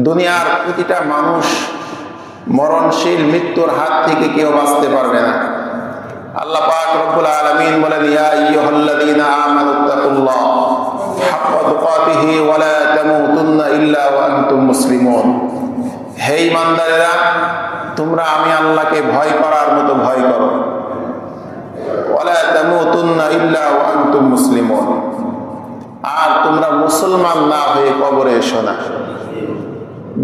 দুনিয়ার প্রতিটা মানুষ মরণশীল মৃত্যুর হাত থেকে কেউ বাঁচতে পারবে না। আল্লাহ পাক রব্বুল আলামিন বলেন, ইয়া আইয়ুহাল্লাযীনা আমানুত্তাকুল্লাহ হাক্কা তুকাতিহি ওয়া লা তামুতুন্না ইল্লা ওয়া আনতুম মুসলিমুন। হে ঈমানদারেরা, তোমরা আমি আল্লাহকে ভয় করার মতো ভয় করো। ওয়া লা তামুতুন্না ইল্লা ওয়া আনতুম মুসলিমুন। আর তোমরা মুসলমান না হয়ে কবরে এসো না।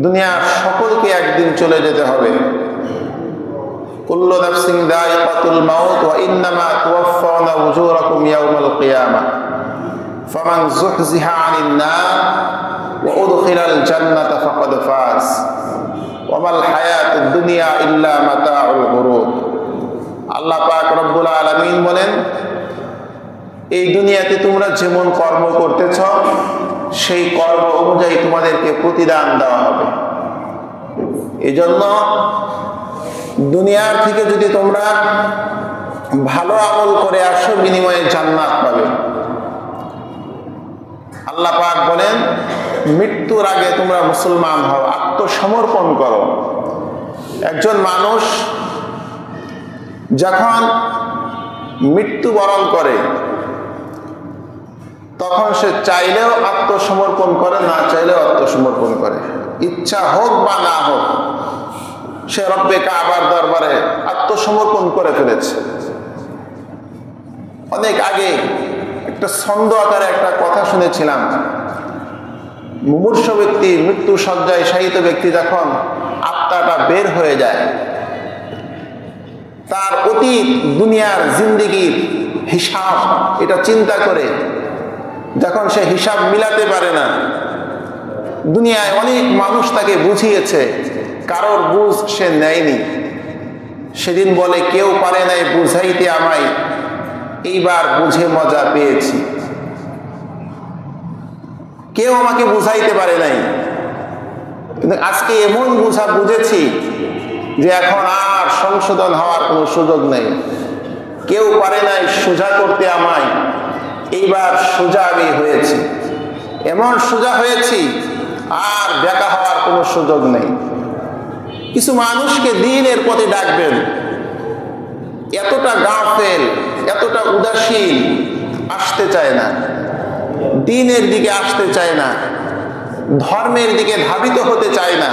দুনিয়ার সকলকে একদিন চলে যেতে হবে। কুল্লু নাফসিন যায়িকাতুল মাউত ওয়া ইন্নামা তুওয়াফাউনা উজুরাকুম ইয়াওমাল কিয়ামাহ ফামান যুহজিহা আনিন নার ওয়া উদখিলাল জান্নাতা ফাকাদ ফাজ ওয়া মাল হায়াতুদ দুনিয়া ইল্লা মাতাউল গুরুর। আল্লাহ পাক রব্বুল আলামিন বলেন, এই দুনিয়াতে তোমরা যেমন কর্ম করতেছ সেই কর্ম অনুযায়ী তোমাদেরকে প্রতিদান দেওয়া হবে। এজন্য দুনিয়ার থেকে যদি তোমরা ভালো আমল করে আসো, বিনিময়ে জান্নাত পাবে। আল্লাহ পাক বলেন, মৃত্যুর আগে তোমরা মুসলমান হও, আত্মসমর্পণ করো। একজন মানুষ যখন মৃত্যুবরণ করে তখন সে চাইলেও আত্মসমর্পণ করে, না চাইলেও আত্মসমর্পণ করে। ইচ্ছা হোক বা না হোক, সে রব্বে কাবার দরবারে আত্মসমর্পণ করে ফেলেছে। অনেক আগে একটা ছন্দ আকারে একটা কথা শুনেছিলাম। মুমূর্ষ ব্যক্তি, মৃত্যু শয্যায় শায়িত ব্যক্তি যখন আত্মাটা বের হয়ে যায়, তার অতীত দুনিয়ার জিন্দেগির হিসাব এটা চিন্তা করে যখন সে হিসাব মিলাতে পারে না, দুনিয়ায় অনেক মানুষ তাকে বুঝিয়েছে, কারোর বুঝ সে নেয়নি। সেদিন বলে, কেউ পারে নাই বুঝাইতে আমায়, এইবার বুঝে মজা পেয়েছি। কেউ আমাকে বুঝাইতে পারে নাই, কিন্তু আজকে এমন বুঝেছি যে এখন আর সংশোধন হওয়ার কোনো সুযোগ নেই। কেউ পারে নাই সোজা করতে আমায়, এইবার সোজা আমি হয়েছি। এমন সোজা হয়েছি আর বেঁকা হওয়ার কোনো সুযোগ নেই। কিছু মানুষকে দ্বীনের পথে ডাকবেন, এতটা গাফেল, এতটা উদাসীন, আসতে চায় না, দ্বীনের দিকে আসতে চায় না, ধর্মের দিকে ধাবিত হতে চায় না।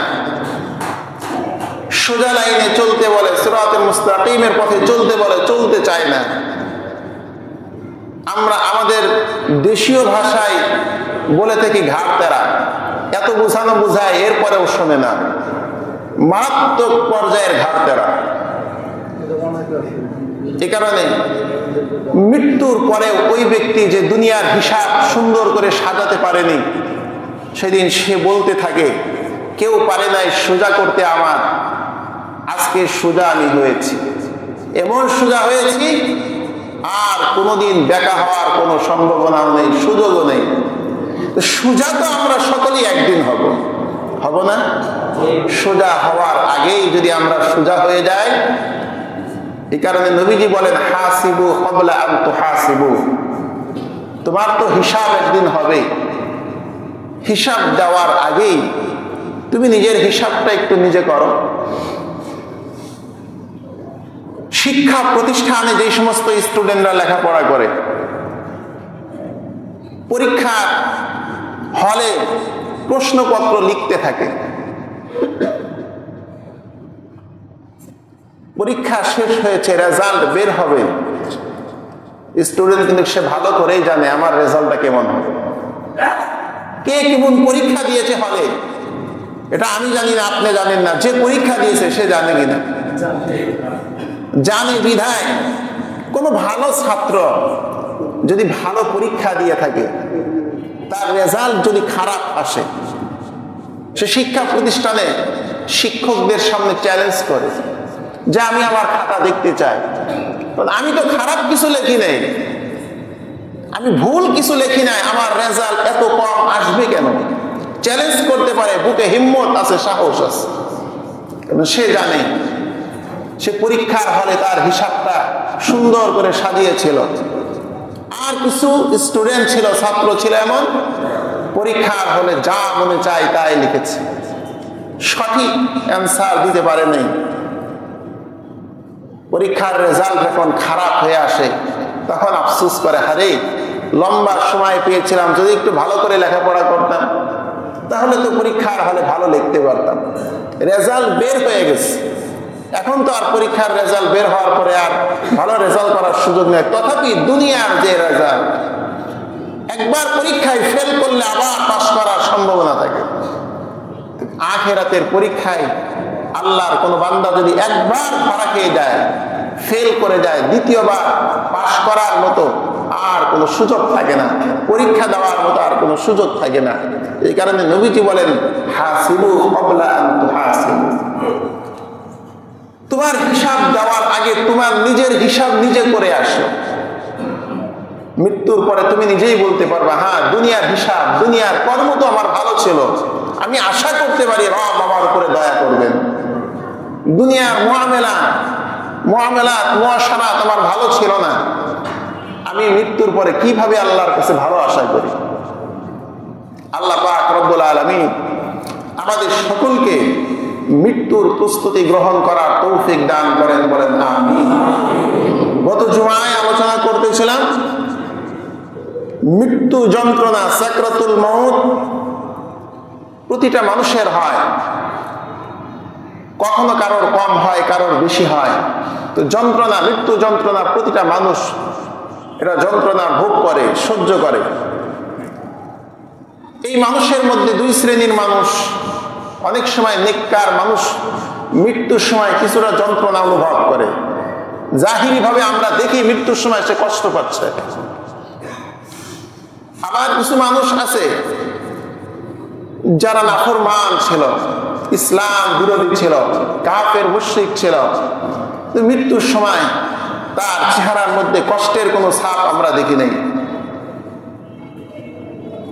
সোজা লাইনে চলতে বলে, সিরাতুল মুস্তাকিমের পথে চলতে বলে, চলতে চায় না। আমরা আমাদের দেশীয় ভাষায় বলে থাকি ঘাট তেরা। এত বুঝানো বুঝায়, এরপরেও শোনে না। মারাত্মক পর্যায়ের ঘাট তেরা। এ কারণে মৃত্যুর পরেও ওই ব্যক্তি যে দুনিয়ার হিসাব সুন্দর করে সাজাতে পারেনি, সেদিন সে বলতে থাকে, কেউ পারে নাই সোজা করতে আমার, আজকে সোজা আমি হয়েছি। এমন সোজা হয়েছি আর কোনোদিন বেঁকা হওয়ার কোনো সম্ভাবনাও নেই, সুযোগও নেই। সোজা তো আমরা সকলেই একদিন হব না? সোজা হওয়ার আগেই যদি আমরা সোজা হয়ে যাই, এই কারণে নবীজি বলেন, হাসিবু ক্বাবলা আন তুহাসিবু। তোমার তো হিসাব একদিন হবে, হিসাব দেওয়ার আগেই তুমি নিজের হিসাবটা একটু নিজে করো। শিক্ষা প্রতিষ্ঠানে যে সমস্ত স্টুডেন্টরা লেখাপড়া করে, পরীক্ষার হলে প্রশ্নপত্র লিখতে থাকে, পরীক্ষা শেষ হয়েছে, রেজাল্ট বের হবে, স্টুডেন্ট কিন্তু সে ভালো করেই জানে আমার রেজাল্টটা কেমন হবে। কে কেমন পরীক্ষা দিয়েছে হলে এটা আমি জানি না, আপনি জানেন না। যে পরীক্ষা দিয়েছে সে জানে কিনা? জানে বিধায় কোনো ভালো ছাত্র যদি ভালো পরীক্ষা দিয়ে থাকে, তার রেজাল্ট যদি খারাপ আসে, সে শিক্ষা প্রতিষ্ঠানে শিক্ষকদের সামনে চ্যালেঞ্জ করে যে আমি আমার খাতা দেখতে চাই, আমি তো খারাপ কিছু লেখি নাই, আমি ভুল কিছু লেখি নাই, আমার রেজাল্ট এত কম আসবে কেন? চ্যালেঞ্জ করতে পারে, বুকে হিম্মত আছে, সাহস আছে। সে জানে সে পরীক্ষার হলে তার হিসাবটা সুন্দর করে সাজিয়েছিল। আর কিছু স্টুডেন্ট ছিল, ছাত্র ছিল এমন, পরীক্ষার হলে যা মনে চায় তাই লিখেছে। সঠিক অ্যান্সার দিতে পারে নাই। পরীক্ষার রেজাল্ট যখন খারাপ হয়ে আসে তখন আফসোস করে, হারে লম্বা সময় পেয়েছিলাম, যদি একটু ভালো করে লেখাপড়া করতাম তাহলে তো পরীক্ষার হলে ভালো লিখতে পারতাম। রেজাল্ট বের হয়ে গেছে, এখন তো আর পরীক্ষার রেজাল্ট বের হওয়ার পরে আর ভালো রেজাল্ট করার সুযোগ নেই। তথাপি দুনিয়ার যে রেজাল্ট, একবার পরীক্ষায় ফেল করলে আবার পাস করার সম্ভাবনা থাকে। আখিরাতের পরীক্ষায় আল্লাহর কোনো বান্দা যদি একবার ধরা খেয়ে যায়, ফেল করে যায়, দ্বিতীয়বার পাস করার মতো আর কোনো সুযোগ থাকে না, পরীক্ষা দেওয়ার মতো আর কোনো সুযোগ থাকে না। এই কারণে নবীজি বলেন, হাসিবু ক্বাবলা আন তুহাসিবু, তোমার হিসাব দেওয়ার আগে তোমার নিজের হিসাব নিজে করে আসো। মৃত্যুর পরে তুমি নিজেই বলতে পারবা, হ্যাঁ দুনিয়ার হিসাব, দুনিয়ার কর্ম তো আমার ভালো ছিল, আমি আশা করতে পারি রব আমার উপরে দয়া করবেন। দুনিয়ার মুআমালাত মুআশারাত আমার ভালো ছিল না, আমি মৃত্যুর পরে কিভাবে আল্লাহর কাছে ভালো আশা করি। আল্লাহ পাক রব্বুল আলামিন আমাদের সকলকে মৃত্যুর প্রস্তুতি গ্রহণ করার তৌফিক দান করেন, বলেন আমিন। গত জুমায় আলোচনা করতেছিলাম মৃত্যু যন্ত্রণা, সাকরাতুল মউত প্রতিটা মানুষের হয়, কখনো কারোর কম হয়, কারোর বেশি হয়। তো যন্ত্রণা, মৃত্যু যন্ত্রণা প্রতিটা মানুষ এটা যন্ত্রণা ভোগ করে, সহ্য করে। এই মানুষের মধ্যে দুই শ্রেণীর মানুষ। অনেক সময় নেককার মানুষ মৃত্যুর সময় কিছুটা যন্ত্রণা অনুভব করে, জাহিরি ভাবে আমরা দেখি মৃত্যুর সময় সে কষ্ট পাচ্ছে। আবার কিছু মানুষ আছে যারা নাফরমান ছিল, ইসলাম বিরোধী ছিল, কাফের মুশরিক ছিল, মৃত্যুর সময় তার চেহারার মধ্যে কষ্টের কোনো ছাপ আমরা দেখি নাই।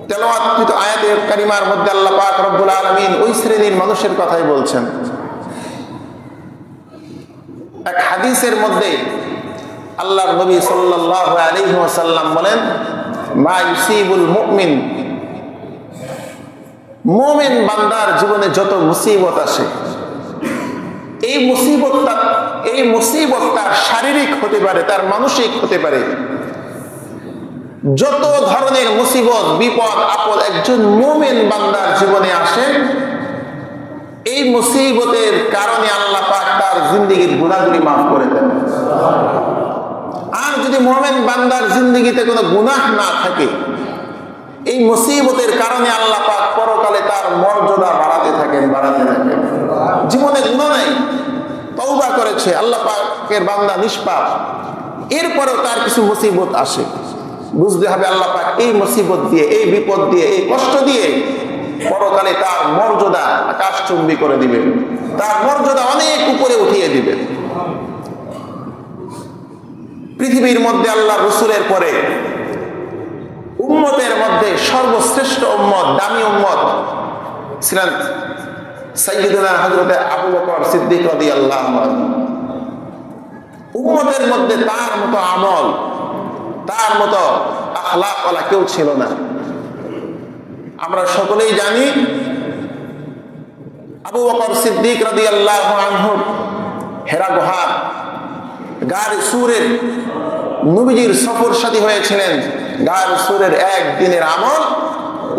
তেলাওয়াতকৃত আয়াতে কারিমার মধ্যে আল্লাহ পাক রব্বুল আলামিন ওই শ্রেণীর মানুষের কথাই বলছেন। এক হাদিসের মধ্যে আল্লাহর নবী সাল্লাল্লাহু আলাইহি ওয়াসাল্লাম বলেন, মা ইউসিবুল মুমিন, মুমিন বান্দার জীবনে যত মুসিবত আসে, এই মুসিবত তার শারীরিক হতে পারে, তার মানসিক হতে পারে। যত ধরনের মুসিবত, বিপদ, আপদ একজন মুমিন বান্দার জীবনে আসে, এই মুসিবতের কারণে আল্লাহ পাক তার জিন্দেগীর গুনাহগুলি মাফ করে দেন। আর যদি মুমিন বান্দার জিন্দেগীতে কোনো গুনাহ না থাকে, এই মুসিবতের কারণে আল্লাহ পাক পরকালে তার মর্যাদা বাড়াতে থাকেন। জীবনে গুনাহ নাই, তওবা করেছে, আল্লাহ পাকের বান্দা নিষ্পাপ, এরপরেও তার কিছু মুসিবত আসে, বুঝতে হবে আল্লাহ পাক এই মুসিবত দিয়ে, এই বিপদ দিয়ে, এই কষ্ট দিয়ে পরকালে তার মর্যাদা আকাশচুম্বী করে দিবেন, তার মর্যাদা অনেক উপরে উঠিয়ে দিবেন। পৃথিবীর মধ্যে আল্লাহ রসুলের পরে উম্মতের মধ্যে সর্বশ্রেষ্ঠ উম্মত, দামি উম্মত ছিলেন সাইয়্যিদুনা হযরত আবু বকর সিদ্দিক রাদিয়াল্লাহু আনহু। উম্মতের মধ্যে তার মতো আমল, তার মতো আখলাক ওয়ালা কেউ ছিল না। আমরা সকলেই জানি আবু বকর সিদ্দিক রাদিয়াল্লাহু আনহু হেরা গুহা গার সুরের নবীজির সফর সাথী হয়েছিলেন। গার সুরের একদিনের আমল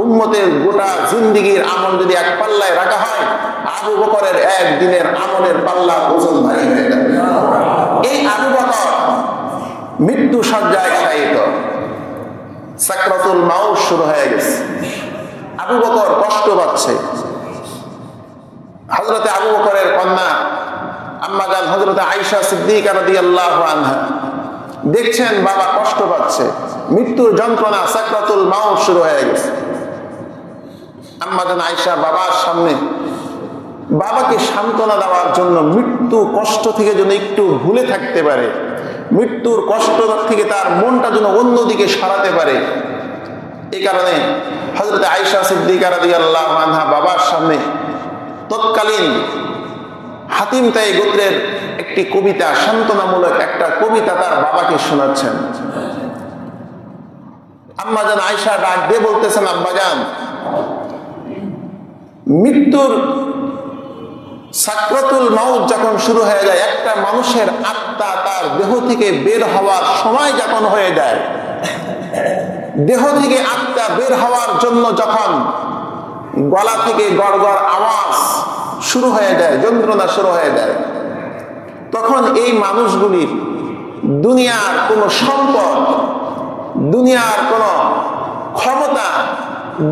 উম্মতের গোটা জিন্দেগীর আমল যদি এক পাল্লায় রাখা হয়, আবু বকরের একদিনের আমলের পাল্লা ওজন ভারী হয়ে যাবে। এই আবু বকর মৃত্যু সজ্জায় শায়িত, সাকরাতুল মাউত শুরু হয়ে গেছে। আবু বকর কষ্ট পাচ্ছে। হযরতে আবু বকরের কন্যা আম্মা জান হযরতে আয়েশা সিদ্দিকা রাদিয়াল্লাহু আনহা দেখছেন বাবা কষ্ট পাচ্ছে, মৃত্যুর যন্ত্রণা, সাকরাতুল মাউত শুরু হয়ে গেছে। আম্মা জান আয়েশা বাবার সামনে বাবাকে সান্ত্বনা দেওয়ার জন্য, মৃত্যু কষ্ট থেকে যেন একটু ভুলে থাকতে পারে, মৃত্যুর কষ্ট থেকে তার মনটা যেন অন্যদিকে সরাতে পারে, এই কারণে হযরত আয়েশা সিদ্দিকা রাদিয়াল্লাহু আনহা বাবার সামনে তৎকালীন হাতিম তাই গোত্রের একটি কবিতা, সান্ত্বনামূলক একটা কবিতা তার বাবাকে শোনাচ্ছেন। আম্মা জান আয়েশা ডাক দিয়ে বলতেছেন, আব্বাজান, মৃত্যুর সাকরাতুল মাউত যখন শুরু হয়ে যায়, একটা মানুষের আত্মা তার দেহ থেকে বের হওয়ার সময় যখন হয়ে যায়, দেহ থেকে আত্মা বের হওয়ার জন্য যখন গলা থেকে গড়গড় আওয়াজ শুরু হয়ে যায়, যন্ত্রণা শুরু হয়ে যায়, তখন এই মানুষগুলির দুনিয়ার কোনো সম্পদ, দুনিয়ার কোনো ক্ষমতা,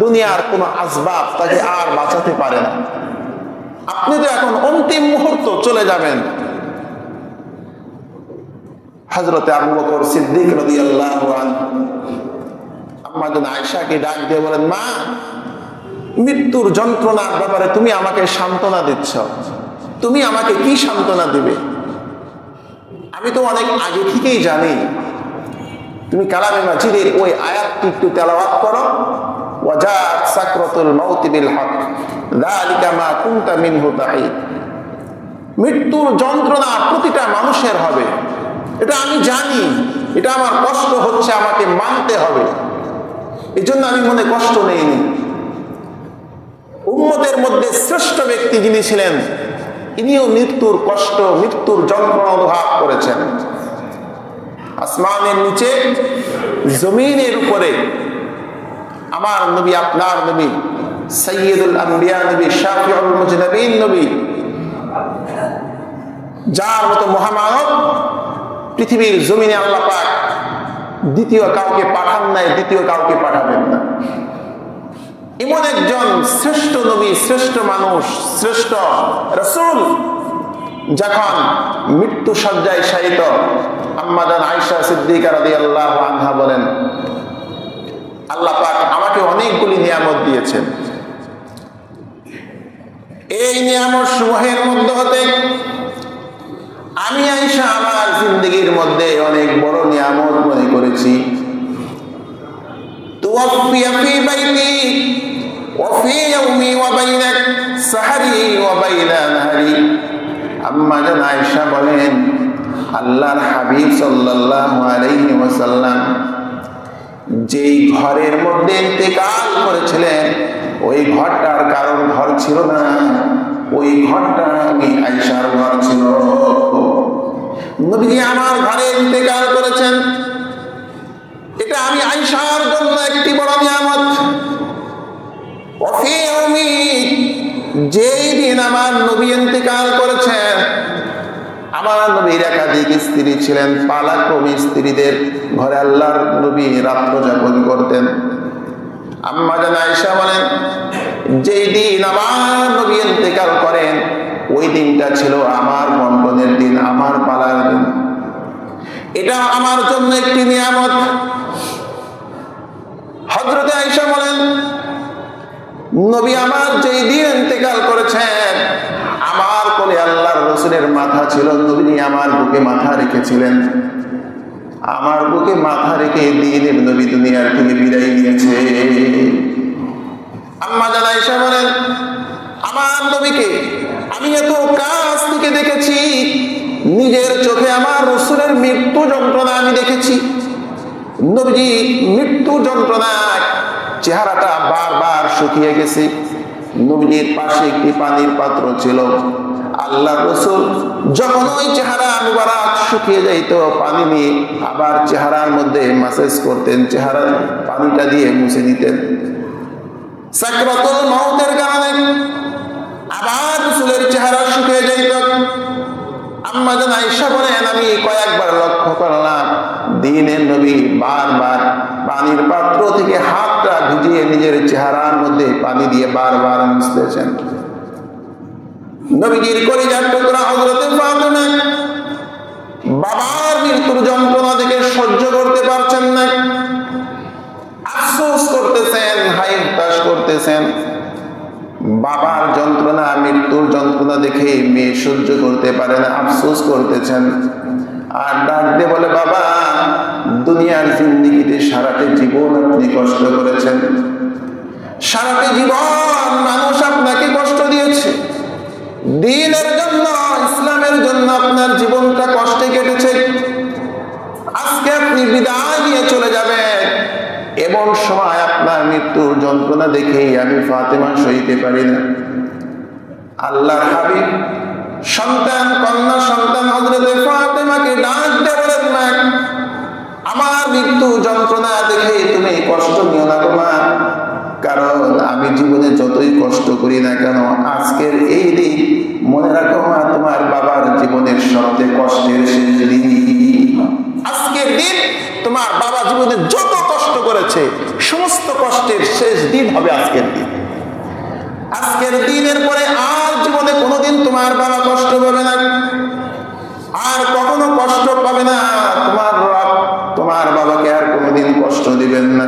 দুনিয়ার কোনো আসবাব তাকে আর বাঁচাতে পারে না। আপনি তো এখন অন্তিম মুহূর্ত চলে যাবেন। হযরতে আবু বকর সিদ্দিক রাদিয়াল্লাহু আনহু আম্মা জান আয়েশাকে ডাক দিয়ে বলেন, মা, মৃত্যুর যন্ত্রণার ব্যাপারে তুমি আমাকে সান্ত্বনা দিচ্ছ, তুমি আমাকে কি সান্ত্বনা দিবে? আমি তো অনেক আগে থেকেই জানি। তুমি কালামে মাজিদের ওই আয়াতটি একটু তেলাওয়াত করো, ওয়াজাত সাকরাতুল মাউত বিল হক যালিকা মা কুনতা মিনহু তাহিদ। মৃত্যুর যন্ত্রণা প্রতিটা মানুষের হবে, এটা আমি জানি, এটা আমার কষ্ট হচ্ছে, আমাকে মানতে হবে, এই জন্য আমি মনে কষ্ট নেইনি। উম্মতের মধ্যে শ্রেষ্ঠ ব্যক্তি যিনি ছিলেন, ইনিও মৃত্যুর কষ্ট, মৃত্যুর যন্ত্রণা অনুভব করেছেন। আসমানের নিচে, জমিনের উপরে আমার নবী, আপনার নবী, সাইয়্যিদুল আম্বিয়া নবী, শাফিউল মুজনাবিন নবী, যার মতো মহামানব পৃথিবীর জমিনে আল্লাহ পাক দ্বিতীয় কাউকে পাঠান নাই, দ্বিতীয় কাউকে পাঠাবেন না। এমন একজন শ্রেষ্ঠ নবী, শ্রেষ্ঠ মানুষ, শ্রেষ্ঠ রাসূল যখন মৃত্যু সজ্জায় শায়িত, আম্মা জান আয়েশা সিদ্দিকা রাদিয়াল্লাহু আনহা বলেন, আল্লাহ পাক আমাকে অনেকগুলি নিয়ামত দিয়েছেন। এই নিয়ামত সমূহের মধ্যে হতে আমি আয়েশা আমার জিন্দেগির মধ্যে অনেক বড় নিয়ামত মনে করেছি। তুওয়াফিয়া ফি বাইতি ওয়া ফি ইয়াউমি ওয়া বাইনা সাহরি ওয়া বাইনা নাহারি। আম্মা জান আয়েশা বলেন, আল্লাহর হাবিব সাল্লাল্লাহু আলাইহি ওয়াসাল্লাম যেই ঘরের মধ্যে ইন্তেকাল করেছিলেন, ওই ঘরটার কারোর ঘর ছিল না, ওই ঘরটা আমি আয়েশার ঘর ছিল। নবীজি আমার ঘরে ইন্তেকাল করেছেন, এটা আমি আয়েশার জন্য একটি বড় নিয়ামত। যেই দিন আমার নবী ইন্তেকাল করেছেন, আমার নবীর একাধিক স্ত্রী ছিলেন, পালাক্রমী স্ত্রীদের ঘরে আল্লাহর নবী রাত্র যাপন করতেন। আম্মা জান আয়েশা বলেন, যেই দিন আমার নবী ইন্তেকাল করেন, ওই দিনটা ছিল আমার বন্ধনের দিন, আমার পালার দিন। এটা আমার জন্য একটি নিয়ামত। হযরতে আয়েশা বলেন, নবী আমার যেই দিন ইন্তেকাল করেছেন, আমার কোলে আল্লাহর রাসূলের মাথা ছিল, নবী আমার বুকে মাথা রেখেছিলেন। আমার বুকে মাথা রেখে দ্বীনের নবী দুনিয়ার থেকে বিদায় নিয়েছে। আম্মা জান আয়েশা বলেন, আমার নবীকে আমি এত কাছ থেকে দেখেছি, নিজের চোখে আমার রাসূলের মৃত্যু যন্ত্রণা আমি দেখেছি। নবীজি মৃত্যু যন্ত্রণায় চেহারাটা বারবার শুকিয়ে গেছে। নবীজির পাশে একটি পানির পাত্র ছিল। আল্লাহর রাসূল যখন ওই চেহারা মুবারক শুকিয়ে যাইত, পানি নিয়ে আবার চেহারার মধ্যে মাসাজ করতেন, চেহারার পানিটা দিয়ে মুছে নিতেন। সাকরাতুল মাউতের কারণে আবার রাসূলের চেহারা শুকিয়ে যাইত। আম্মা জান আয়েশা বলেন, আমি কয়েকবার লক্ষ্য করলাম দ্বীনের নবী বারবার পানির পাত্র থেকে হাতটা ভিজিয়ে নিজের চেহারার মধ্যে পানি দিয়ে বারবার মুছতেছেন। নবীজির কলিজার টুকরা হযরতে ফাতেমা বাবার মৃত্যুর যন্ত্রণা থেকে সহ্য করতে পারছেন না, আফসোস করতেছেন, হায় হতাশ করতেছেন। বাবার যন্ত্রণা, মৃত্যুর যন্ত্রণা দেখে মেয়ে সহ্য করতে পারে না, আফসোস করতেছেন। আর ডাক দিয়ে বলে, বাবা, দুনিয়ার জিন্দেগিতে সারাটা জীবন আপনি কষ্ট করেছেন, সারাটা জীবন মানুষ আপনাকে কষ্ট দিয়েছে, দ্বীনের জন্য, ইসলামের জন্য আপনার জীবনটা কষ্টে কেটেছে। আজকে আপনি বিদায় নিয়ে চলে যাবেন, এমন সময় আপনার মৃত্যুর যন্ত্রণা দেখেই আমি ফাতেমা সইতে পারি না। আল্লাহর হাবিব সন্তান কন্যা সন্তান হযরতে ফাতেমাকে ডাক দিয়ে বলেন, মা আমার মৃত্যু যন্ত্রণা দেখে তুমি কষ্ট নিও না গো মা, কারণ আমি জীবনে যতই কষ্ট করি না কেন আজকের এই দিন মনে রাখো মা, তোমার বাবার জীবনের সবচেয়ে কষ্টের শেষ দিন। আজকের দিন তোমার বাবা জীবনে যত কষ্ট করেছে সমস্ত কষ্টের শেষ দিন হবে আজকের দিন। আজকের দিনের পরে আর জীবনে কোনোদিন তোমার বাবা কষ্ট পাবে না, আর কখনো কষ্ট পাবে না। তোমার রব তোমার বাবাকে আর কোনোদিন কষ্ট দিবেন না।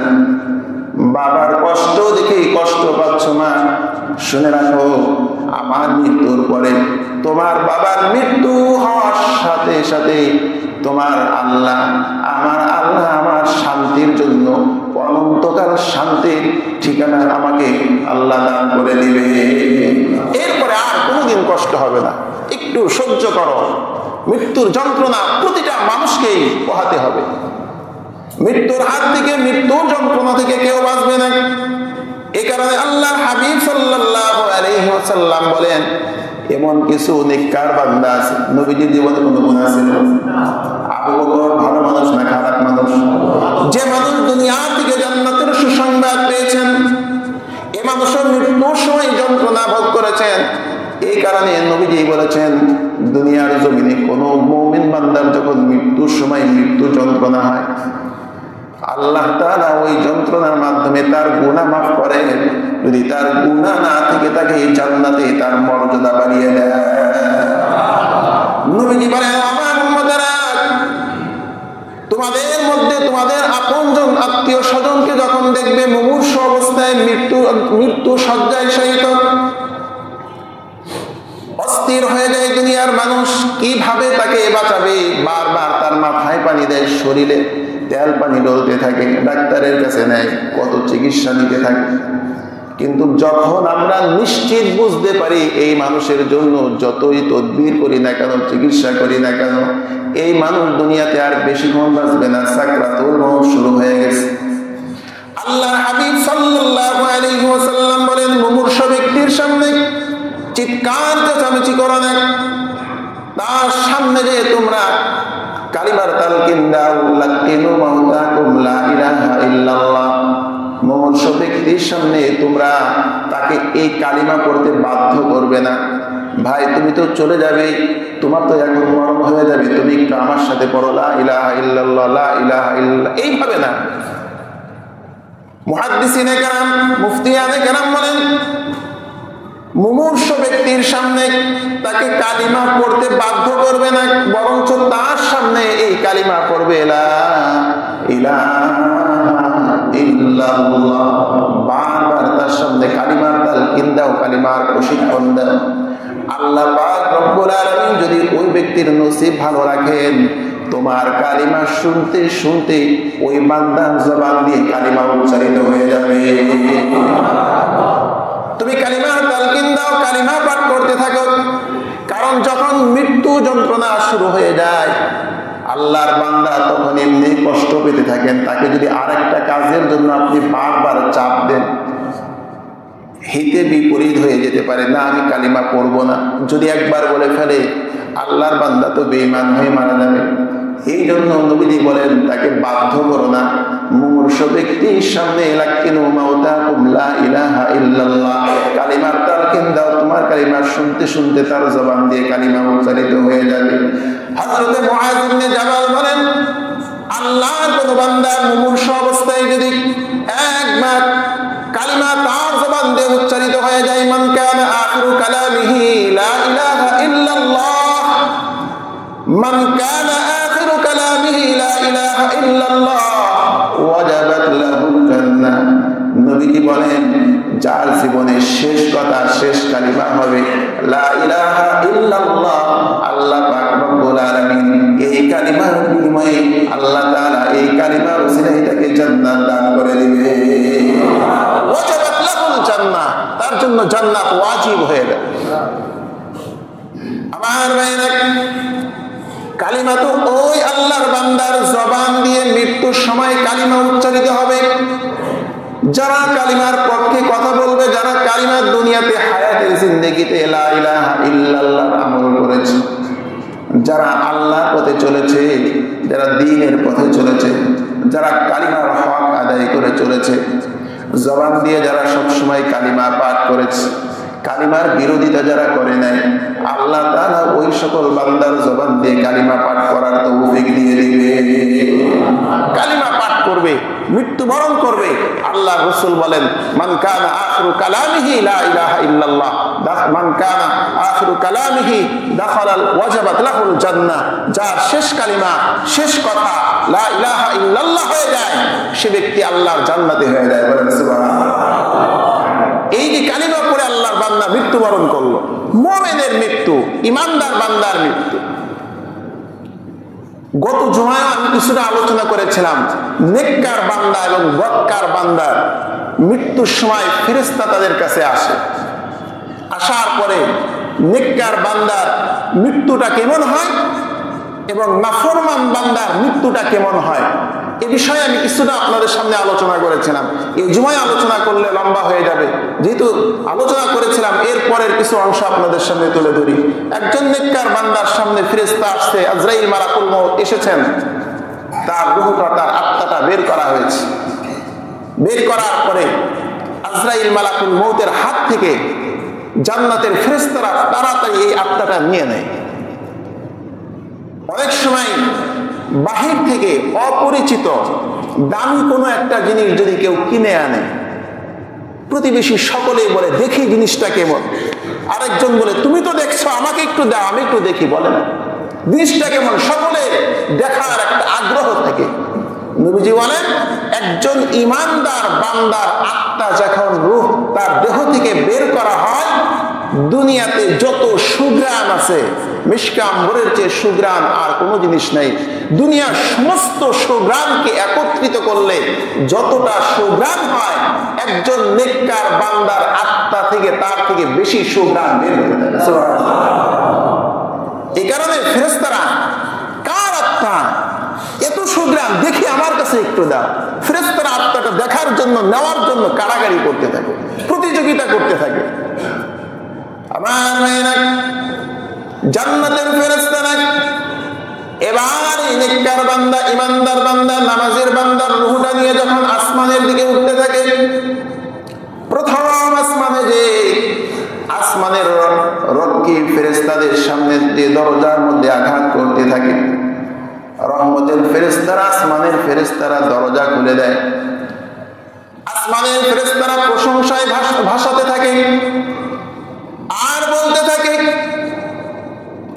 বাবার কষ্ট দেখে কষ্ট পাচ্ছ মা, শুনে রাখো আমার মৃত্যুর পরে তোমার বাবার মৃত্যু হওয়ার সাথে সাথে তোমার আল্লাহ আমার শান্তির জন্য অনন্তকাল শান্তির ঠিকানা আমাকে আল্লাহ দান করে দিবে। এরপরে আর কোনোদিন কষ্ট হবে না। একটু সহ্য করো, মৃত্যুর যন্ত্রণা প্রতিটা মানুষকেই পোহাতে হবে। মৃত্যুর হাত থেকে মৃত্যুর যন্ত্রণা থেকে কেউ বাঁচবে না। এই কারণে আল্লাহর হাবিব সাল্লাল্লাহু আলাইহি ওয়াসাল্লাম বলেন, এমন কিছু নেককার বান্দা আছে, নবীজির জীবনে কোনো গুনাহ ছিল? আবু বকর ভালো মানুষ না খারাপ মানুষ? যে মানুষ দুনিয়া থেকে জান্নাতের সুসংবাদ পেয়েছেন, এ মানুষের মৃত্যুর সময় যন্ত্রণা ভোগ করেছেন। এই কারণে নবীজি বলেছেন, দুনিয়ার জমিনে কোনো মুমিন বান্দার যখন মৃত্যুর সময় মৃত্যু যন্ত্রণা হয়, আল্লাহ তাআলা ওই যন্ত্রণার মাধ্যমে তার গুনাহ মাফ করেন। যদি তার গুনাহ না থেকে তাকে জান্নাতে তার মর্যাদা বাড়িয়ে দেয়। নবীজি বলেন, আমার উম্মতেরা, তোমাদের মধ্যে তোমাদের আপনজন আত্মীয় স্বজনকে যখন দেখবে মুমূর্ষু অবস্থায় মৃত্যু শয্যায় শায়িত, অস্থির হয়ে যায় দুনিয়ার মানুষ, কিভাবে তাকে বাঁচাবে? বারবার তার মাথায় পানি দেয়, শরীরে তেল পানি ডলতে থাকে, ডাক্তারের কাছে নেয়, কত চিকিৎসা নিতে থাকে। কিন্তু যখন আমরা নিশ্চিত বুঝতে পারি এই মানুষের জন্য যতই তদবির করি না কেন, চিকিৎসা করি না কেন, এই মানুষ দুনিয়াতে আর বেশিক্ষণ বাঁচবে না, সাকরাতুল মউত শুরু হয়ে গেছে। আল্লাহর হাবিব সাল্লাল্লাহু আলাইহি ওয়াসাল্লাম বলেন, মুমূর্ষু ব্যক্তির সামনে চিৎকার চেঁচামেচি করো না, তার সামনে যে তোমরা কালিমার তালকিন দাও, লাকিনু মাউতাকুম লা ইলাহা ইল্লাল্লাহ। মুমূর্ষু ব্যক্তির সামনে তোমরা তাকে এই কালিমা পড়তে বাধ্য করবে না। ভাই তুমি তো চলে যাবে, তোমার তো এখন মরণ হয়ে যাবে, তুমি আমার সাথে পড়ো লা ইলাহা ইল্লাল্লাহ, লা ইলাহা ইল্লাল্লাহ, এইভাবে না। মুহাদ্দিসিনে কেরাম, মুফতিয়ানে কেরাম বলেন, মুমূর্ষু ব্যক্তির সামনে তাকে কালিমা পড়তে বাধ্য করবে না, বরঞ্চ তার সামনে এই কালিমা পড়বে, লা ইলাহা ইল্লাল্লাহ। বারবার তার সামনে কালিমার তালকিন দাও, কালিমার প্রশিক্ষণ দাও। আল্লাহ পাক রব্বুল আলামিন যদি ওই ব্যক্তির নসিব ভালো রাখেন, তোমার কালিমা শুনতে শুনতে ওই বান্দার জবান দিয়ে কালিমা উচ্চারিত হয়ে যাবে। তুমি কালিমার তালকিন দাও, কালিমা পাঠ করতে থাকো, কারণ যখন মৃত্যু যন্ত্রণা শুরু হয়ে যায় আল্লাহর বান্দা তখন এমনি কষ্ট পেতে থাকেন। তাকে যদি আরেকটা কাজের জন্য আপনি বারবার চাপ দেন, হিতে বিপরীত হয়ে যেতে পারে, না আমি কালিমা পড়বো না। যদি একবার বলে ফেলে আল্লাহর বান্দা তো বেঈমান হয়ে মারা যাবে। এই জন্য নবীজি বলেন, তাকে বাধ্য করো না। মুমূর্ষু ব্যক্তির সামনে লাকিনু মাউতাকুম লা ইলাহা ইল্লাল্লাহ, কালিমার তালকিন দাও, তোমার কালিমা শুনতে শুনতে তার জবান দিয়ে কালিমা উচ্চারিত হয়ে যাবে। হযরত মুআয ইবনে জাবাল বলেন, আল্লাহর কোন বান্দা মুমূর্ষু অবস্থায় যদি একবার কালিমা তার জবান দিয়ে উচ্চারিত হয়ে যায়, মান কানা আখিরু কালামিহি লা ইলাহা ইল্লাল্লাহ, মান কানা আখিরু কালামিহি লা ইলাহা ইল্লাল্লাহ ওয়াজাবাত লাহুল জান্নাহ। নবীজি বলেন, যার জীবনের শেষ কথা, শেষ কালিমা হবে লা ইলাহা ইল্লাল্লাহ, আল্লাহ পাক রব্বুল আলামিন এই কালিমার বিনিময়ে আল্লাহ তাআলা এই কালিমার ওসিলায় তাকে জান্নাত দান করে দিবে। ওয়াজাবাত লাহুল জান্নাহ, তার জন্য জান্নাত ওয়াজিব হয়ে যাবে। আমার ভাইরা, কালিমা তো ওই আল্লাহর বান্দার জবান দিয়ে মৃত্যুর সময় কালিমা উচ্চারিত হবে। যারা কালিমার পক্ষে কথা বলবে, যারা কালিমার দুনিয়াতে হায়াতে জিন্দেগিতে লা ইলাহা ইল্লাল্লাহ আমল করেছে, যারা আল্লাহর পথে চলেছে, যারা দ্বীনের পথে চলেছে, যারা কালিমার হক আদায় করে চলেছে, জবান দিয়ে যারা সবসময় কালিমা পাঠ করেছে, কালিমার বিরোধিতা যারা করে নাই, আল্লাহ তাআলা ওই সকল বান্দার জবান দিয়ে কালিমা পাঠ করার তৌফিক দিয়ে দিবে। কালিমা পাঠ করবে, মৃত্যুবরণ করবে। আল্লাহ রাসূল বলেন, মান কানা আখিরু কালামিহি লা ইলাহা ইল্লাল্লাহ, মান কানা আখিরু কালামিহি দাখালাল ওয়াজাবাত লাহুল জান্নাহ। যার শেষ কালিমা, শেষ কথা লা ইলাহা ইল্লাল্লাহ হয়ে যায়, সে ব্যক্তি আল্লাহর জান্নাতে হয়ে যায়। বলেন সুবহানাল্লাহ। এই যে কালিমা পড়ে আল্লাহর বান্দা মৃত্যুবরণ করলো, মুমিনের মৃত্যু, ইমানদার বান্দার মৃত্যু। গত জুমায় আমি কিছুটা আলোচনা করেছিলাম, নেককার বান্দা এবং বদকার বান্দার মৃত্যুর সময় ফেরেশতা তাদের কাছে আসে। আসার পরে নেককার বান্দার মৃত্যুটা কেমন হয় এবং নাফরমান বান্দার মৃত্যুটা কেমন হয়, এ বিষয়ে আমি কিছুটা আপনাদের সামনে আলোচনা করেছিলাম। এই জুমায় আলোচনা করলে লম্বা হয়ে যাবে, যেহেতু আলোচনা করেছিলাম এর পরের কিছু অংশ আপনাদের সামনে তুলে ধরি। একজন নেককার বান্দার সামনে ফেরেশতা আসছে, আজরাইল মালাকুল মউত এসেছেন, তার রূহটা, তার আত্মাটা বের করা হয়েছে। বের করার পরে আজরাইল মালাকুল মউতের হাত থেকে জান্নাতের ফেরেশতারা তাড়াতাড়ি এই আত্মাটা নিয়ে নেয়। অনেক সময় বাহির থেকে অপরিচিত দামি কোনো একটা জিনিস যদি কেউ কিনে আনে, প্রতিবেশী সকলেই বলে দেখি জিনিসটা কেমন। আরেকজন বলে তুমি তো দেখছো, আমাকে একটু দাও, আমি একটু দেখি। বলে না জিনিসটা কেমন, সকলে দেখার একটা আগ্রহ থাকে। নবীজি বলেন, একজন ইমানদার বান্দার আত্মা যখন রূহ তার দেহ থেকে বের করা হয়, দুনিয়াতে যত সুঘ্রাণ আছে, মিশকা আম্বরের চেয়ে সুঘ্রাণ আর কোনো জিনিস নেই। দুনিয়ার সমস্ত সুঘ্রাণকে একত্রিত করলে যতটা সুঘ্রাণ হয়, একজন নেককার বান্দার আত্মা থেকে তার থেকে বেশি সুঘ্রাণ বের হতে থাকে। এই কারণে ফেরেশতারা, কার আত্মা এত সুঘ্রাণ, দেখি আমার কাছে একটু দাও। ফেরেশতারা আত্মাটা দেখার জন্য, নেওয়ার জন্য কাড়াকাড়ি করতে থাকে, প্রতিযোগিতা করতে থাকে। আমার মেয়েরা, জান্নাতের ফেরেশতারা এবার এই নেককার বান্দা, ইমানদার বান্দা, নামাজের বান্দার রূহটা নিয়ে যখন আসমানের দিকে উঠতে থাকে, প্রথম আসমানে যে আসমানের রক্ষী ফেরেশতাদের সামনে যে দরজার মধ্যে আঘাত করতে থাকে, রহমতের ফেরেশতারা, আসমানের ফেরেশতারা দরজা খুলে দেয়। আসমানের ফেরেশতারা প্রশংসায় ভাসাতে থাকে আর বলতে থাকে,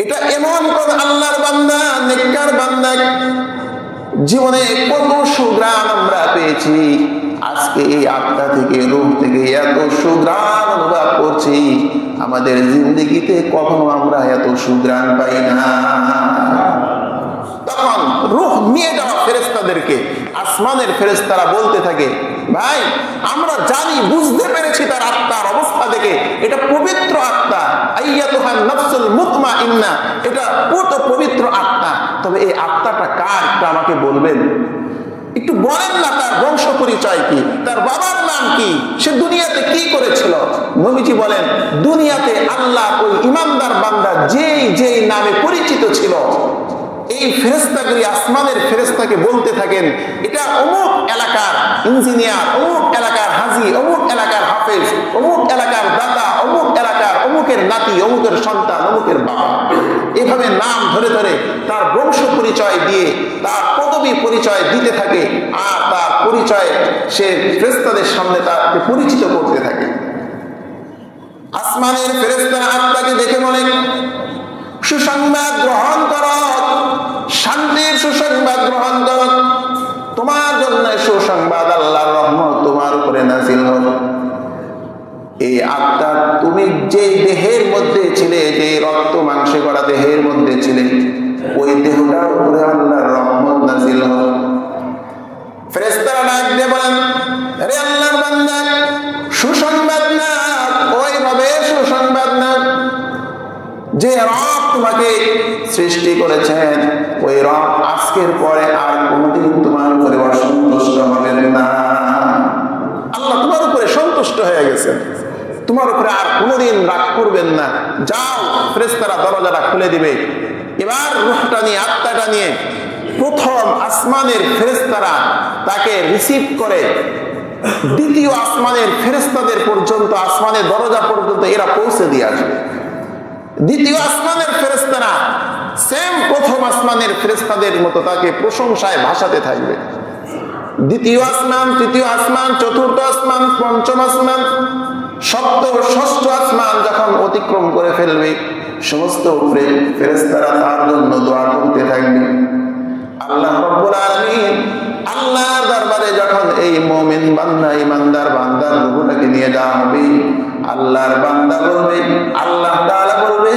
এটা এমন কোন আল্লাহর বান্দা, নেককার বান্দা, জীবনে কত সুঘ্রাণ আমরা পেয়েছি, আজকে এই আত্মা থেকে, রূহ থেকে এত সুঘ্রাণ অনুভব করছি, আমাদের জিন্দেগিতে কখনো আমরা এত সুঘ্রাণ পাই না। তখন রূহ নিয়ে যাওয়া ফেরেশতাদেরকে আসমানের ফেরেশতারা বলতে থাকে, ভাই আমরা জানি, বুঝতে পেরেছি তার আত্মার অবস্থা দেখে, এটা পবিত্র আত্মা, আইয়াতুহান নাফসুল মুতমাইন্না, এটা পবিত্র আত্মা। তবে এই আত্মাটা কার, একটু আমাকে বলবেন, একটু বলেন না, তার বংশ পরিচয় কি, তার বাবার নাম কি, সে দুনিয়াতে কি করেছিল। নবীজি বলেন, দুনিয়াতে আল্লাহ ওই ইমানদার বান্দা যেই নামে পরিচিত ছিল, এই ফেরেশতাগুলি আসমানের ফেরেশতাকে বলতে থাকেন, এটা অমুক এলাকার ইঞ্জিনিয়ার, অমুক এলাকার হাজি, অমুক এলাকার হাফেজ, অমুক এলাকার দাদা, অমুক এলাকার অমুকের নাতি, অমুকের সন্তান, অমুকের বাবা। এভাবে নাম ধরে ধরে তার বংশ পরিচয় দিয়ে, তার পদবী পরিচয় দিতে থাকে, আর তার পরিচয় সে ফেরেশতাদের সামনে তাকে পরিচিত করতে থাকে। আসমানের ফেরেশতারা আত্মাকে দেখে বলে, সুসংবাদ গ্রহণ কর, শান্তির সুসংবাদ গ্রহণ কর, তোমার জন্য সুসংবাদ, আল্লাহর রহমত তোমার উপরে নাযিল হল। এই আত্মা, তুমি যে দেহের মধ্যে ছিলে, যে রক্ত মাংসে করা দেহের মধ্যে ছিলে, ওই দেহটার উপরে আল্লাহর রহমত নাযিল হল। ফেরেশতারা ডাক দিয়ে বলেন, আরে আল্লাহর বান্দা, সুসংবাদ না, ওইভাবে সুসংবাদ না, যে রব তোমাকে সৃষ্টি করেছেন, ওই রব আজকের পরে আর কোনদিন তোমার উপরে অসন্তুষ্ট হবেন না। সন্তুষ্ট হয়ে গেছেন, তোমার উপরে আর কোনোদিন রাগ করবেন না, যাও। ফেরেশতারা দরজাটা খুলে দিবে। এবার রূহটা নিয়ে, আত্মাটা নিয়ে প্রথম আসমানের ফেরেশতারা তাকে রিসিভ করে দ্বিতীয় আসমানের ফেরেশতাদের পর্যন্ত, আসমানের দরজা পর্যন্ত এরা পৌঁছে দিয়ে আসবে। দ্বিতীয় আসমানের ফেরেশতারা সেম প্রথম আসমানের ফেরেশতাদের মতো তাকে প্রশংসায় ভাসাতে থাকবে। দ্বিতীয় আসমান, তৃতীয় আসমান, চতুর্থ আসমান, পঞ্চম আসমান, সপ্তম, ষষ্ঠ আসমান যখন অতিক্রম করে ফেলবে, সমস্ত ফেরেশতারা তার জন্য দোয়া করতে থাকবে। আল্লাহ রাব্বুল আলামিন আল্লাহর দরবারে যখন এই মুমিন বান্দা, ইমানদার বান্দার রূহটাকে নিয়ে যাওয়া হবে, আল্লাহর বান্দা বলবে, আল্লাহ তাআলা বলবে,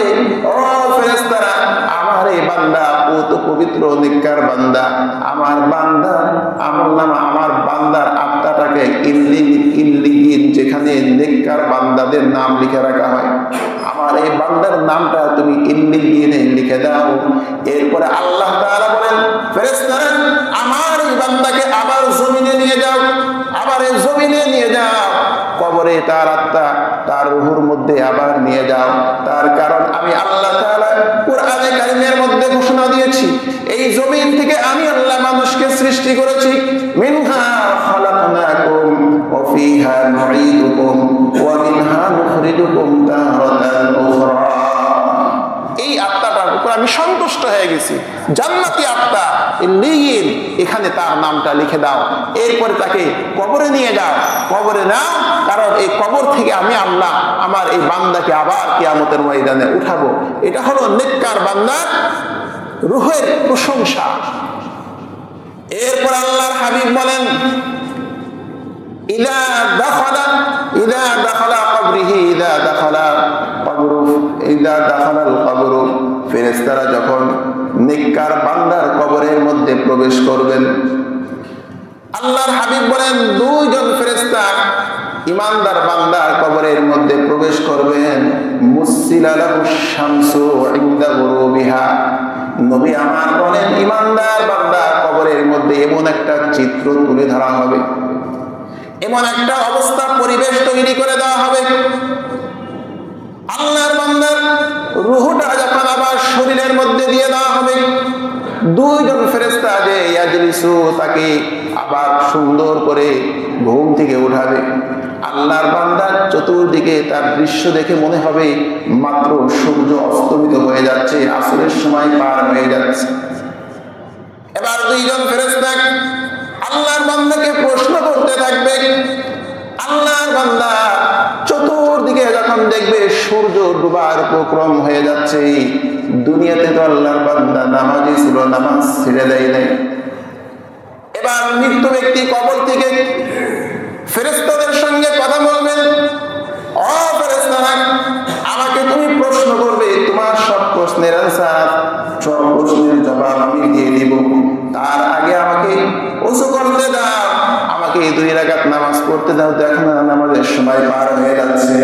ও ফেরেশতারা, আমার এই বান্দা কত পবিত্র নেককার বান্দা, আমার বান্দা আমার বান্দার আত্মাটাকে ইল্লিগিন, যেখানে নেককার বান্দাদের নাম লিখে রাখা হয়, আমার এই বান্দার নামটা তুমি ইল্লিগিনে লিখে দাও। এরপরে আল্লাহ তাআলা বলেন, ফেরেশতারা, আমার এই বান্দাকে আবার জমিনে নিয়ে যাও, আবার এই জমিনে নিয়ে যাও, কবরে তার আত্মা, তার রূহের মধ্যে আবার নিয়ে যাও। তার কারণ আমি আল্লাহ তাআলা কোরআনে কারীমের মধ্যে ঘোষণা দিয়েছি, এই জমিন থেকে আমি আল্লাহ মানুষকে সৃষ্টি করেছি। মিনহা খালাকনাকুম ওয়া ফিহা নুঈদুকুম ওয়া মিনহা নুখরিজুকুম তারাতান উখরা। এই আত্মাটার উপর আমি সন্তুষ্ট হয়ে গেছি, জান্নাতি আত্মা ইল্লিয়িন, এখানে তার নামটা লিখে দাও। এরপরে তাকে কবরে নিয়ে যাও, কবরে নাও, কারণ এই কবর থেকে আমি আল্লাহ আমার এই বান্দাকে আবার কিয়ামতের ময়দানে উঠাবো। এটা হলো নেককার বান্দার রূহের প্রশংসা। এরপর আল্লাহর হাবিব বলেন, ইদা দাখালা কবরিহি, ইদা দাখালাল কবরু, ফেরেশতারা যখন নেককার বান্দার কবরের মধ্যে প্রবেশ করবেন, আল্লাহর হাবিব বলেন, দুইজন ফেরেশতা ইমানদার বান্দার কবরের মধ্যে প্রবেশ করবেন। মুসসিলা লাহুশ শামসু ইনদা গুরুবিহা, নবী আমার বলেন, ইমানদার বান্দার কবরের মধ্যে এমন একটা চিত্র তুলে ধরা হবে, এমন একটা অবস্থা, পরিবেশ তৈরি করে দেওয়া হবে, আল্লাহর বান্দার রূহটা যখন আবার শরীরের মধ্যে দিয়ে দেওয়া হবে, দুইজন ফেরেশতা যে ইয়াজলিসু, তাকে আবার সুন্দর করে ঘুম থেকে উঠাবে। আল্লাহর বান্দার চতুর্দিকে তার দৃশ্য দেখে মনে হবে মাত্র সূর্য অস্তমিত হয়ে যাচ্ছে, আসরের সময় পার হয়ে যাচ্ছে। এবার দুইজন ফেরেশতা আল্লাহর বান্দাকে প্রশ্ন করতে থাকবে। আল্লাহর বান্দা চতুর্দিকে যখন দেখবে সূর্য ডুবার উপক্রম হয়ে যাচ্ছে, দুনিয়াতে তো আল্লাহর বান্দা নামাজি ছিল, নামাজ ছেড়ে দেয় নাই। এবার মৃত্যু ব্যক্তি কবর থেকে ফেরেশতাদের সঙ্গে কথা বলবেন, ও ফেরেশতারা, আমাকে তুমি প্রশ্ন করবে, তোমার সব প্রশ্নের আনসার, সব প্রশ্নের জবাব আমি দিয়ে দিব। তার আগে আমাকে ওযু করতে দাও, আমাকে 2 রাকাত নামাজ পড়তে দাও, দেখো না নামাজের সময় পার হয়ে যাচ্ছে।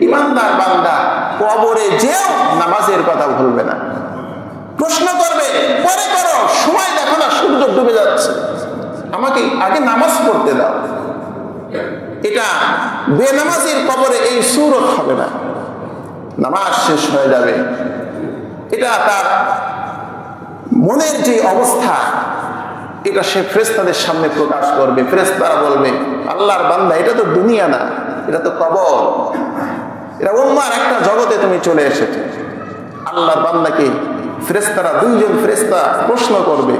ইমানদার বান্দা কবরে যেও নামাজের কথা ভুলবে না। প্রশ্ন করবে, পরে করো, সময় দেখো না সূর্য ডুবে যাচ্ছে, আমাকে আগে নামাজ পড়তে দাও। এটা বেনামাজির কবরে এই সূরত হবে না, নামাজ শেষ হয়ে যাবে। এটা তার মনের যে অবস্থা, এটা সে ফেরেশতাদের সামনে প্রকাশ করবে। ফেরেশতারা বলবে, আল্লাহর বান্দা, এটা তো দুনিয়া না, এটা তো কবর, এটা অন্য একটা জগতে তুমি চলে এসেছে। আল্লাহর বান্দাকে ফেরেশতারা, দুইজন ফেরেশতা প্রশ্ন করবে,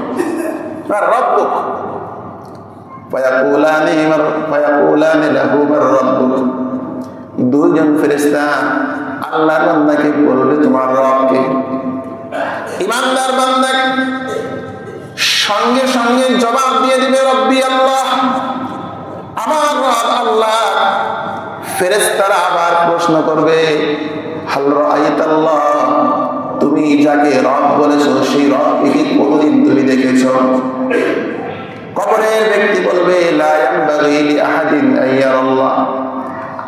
আর রব্বুক, ফায়াকুলানি লাহু মার রব্বুক, দুইজন ফেরেশতা আল্লাহর বান্দাকে বলবে, তোমার রব কে? ইমানদার বান্দা সঙ্গে সঙ্গে জবাব দিয়ে দিবে, রব্বি আল্লাহ, আমার রব আল্লাহ। ফেরেশতারা আবার প্রশ্ন করবে, হাল রাআইতাল্লাহ, তুমি যাকে রব বলেছো সেই রবকে কি কোনদিন তুমি দেখেছো? কবরের ব্যক্তি বলবে, লা ইয়ানবাগি লিআহাদিন আইয়ারাল্লাহ,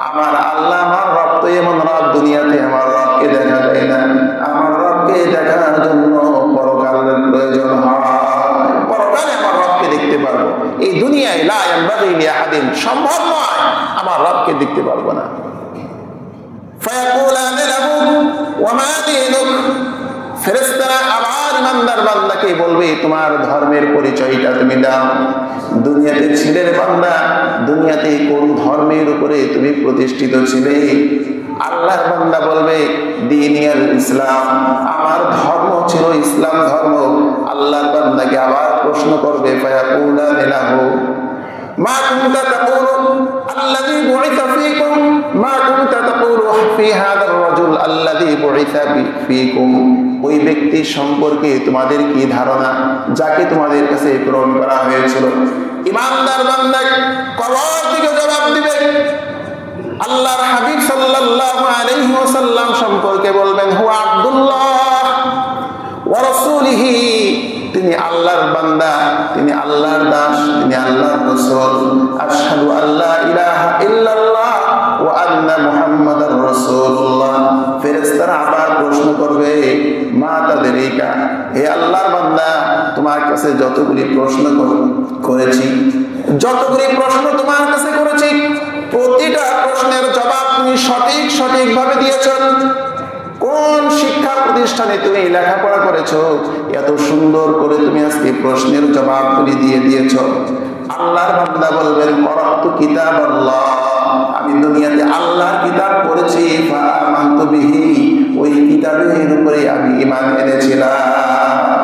আমার আল্লাহ, আমার রব তো এমন রব, দুনিয়াতে আমার রবকে দেখা যায় না, আমার রবকে দেখার জন্য পরকালের প্রয়োজন হয়, পরকালে আমার রবকে দেখতে পারবো। এই দুনিয়ায় লা ইয়ানবাগি লিআহাদিন, সম্ভব নয় আমার দেখতে পারবো না। ফায়াকুলানে লাহু ওয়া মা দীনুক, ফেরেশতারা আবার ইমানদার বান্দাকে বলবে তোমার ধর্মের পরিচয়টা তুমি দাও। দুনিয়াতে ছিলে রে বান্দা, দুনিয়াতে কোন ধর্মের উপরে তুমি প্রতিষ্ঠিত ছিলে? আল্লাহর বান্দা বলবে দীনিয়াল ইসলাম, আমার ধর্ম ছিল ইসলাম ধর্ম। আল্লাহর বান্দাকে আবার প্রশ্ন করবে ফায়াকুলানে লাহু মা কুনতা তাকুলু আল্লাযী বুইসা ফীকুম, মা কুনতা তাকুলু ফী হাযার রাজুল আল্লাযী বুইসা ফীকুম, ওই ব্যক্তি সম্পর্কে তোমাদের কি ধারণা যাকে তোমাদের কাছে প্রেরণ করা হয়েছিল? ইমানদার বান্দা কবর থেকে জবাব দিবে, আল্লাহর হাবিব সাল্লাল্লাহু আলাইহি ওয়াসাল্লাম সম্পর্কে বলবেন হুয়া আব্দুল্লাহ ওয়া রাসূলিহি, তিনি আল্লাহর বান্দা, তিনি আল্লাহর দাস, তিনি আল্লাহর রাসূল। আশহাদু আল্লা ইলাহা ইল্লাল্লাহ ওয়া আন্না মুহাম্মাদার রাসূলুল্লাহ। ফেরেশতারা আবার প্রশ্ন করবে মা তাদেরিকা, হে আল্লাহর বান্দা তোমার কাছে যতগুলি প্রশ্ন করেছি, যতগুলি প্রশ্ন তোমার কাছে করেছি, প্রতিটা প্রশ্নের জবাব তুমি সঠিকভাবে দিয়েছো। কোন শিক্ষা প্রতিষ্ঠানে তুমি লেখাপড়া করেছো? এত সুন্দর করে তুমি আজকে প্রশ্নের জবাবগুলি দিয়ে দিয়েছো। আল্লাহর বান্দা বলবেন করাতু কিতাবাল্লাহ, আমি দুনিয়াতে আল্লাহর কিতাব পড়েছি, ফাআমানতু বিহি, ওই কিতাবের উপরে আমি ঈমান এনেছিলাম।